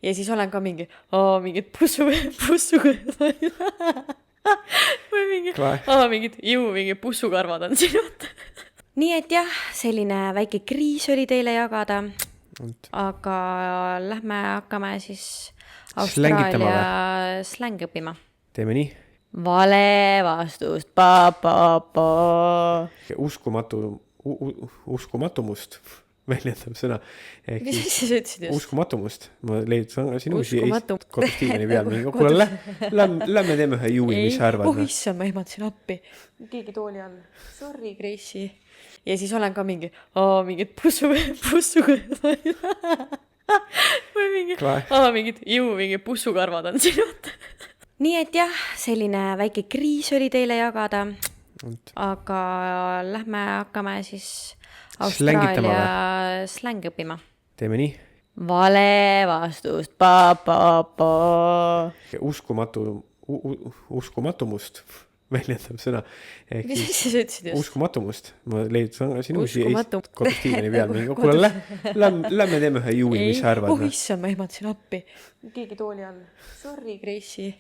ja siis olen ka mingid pussuga või mingid pussukarvad on siin. Nii et jah, selline väike kriis oli teile jagada, aga hakkame siis Austraalia slängi õppima. Teeme nii. Vale vastust, uskumatumust väljendab sõna. Mis sa ütlesid just? Uskumatumust. Ma leidutan siin uusi kontaktiivani peal. Kuule, lämme teeme ühe juui, mis sa arvad? Issa, ma ehmatasin appi. Keegi tooli all. Sorry, Gracie. Ja siis olen ka mingid pussuga või mingid pussukarvad on siin. Nii et jah, selline väike kriis oli teile jagada, aga hakkame siis Austraalia slängi õppima. Teeme nii. Vale vastust, uskumatumust väljendab sõna. Mis sa ütlesid just? Uskumatumust. Ma leidutan siin uusi kontaktiivani peal. Kuule, lämme teeme ühe juui, mis sa arvad? Issa, ma ehmatasin appi. Keegi tooli all. Sorry, Gracie.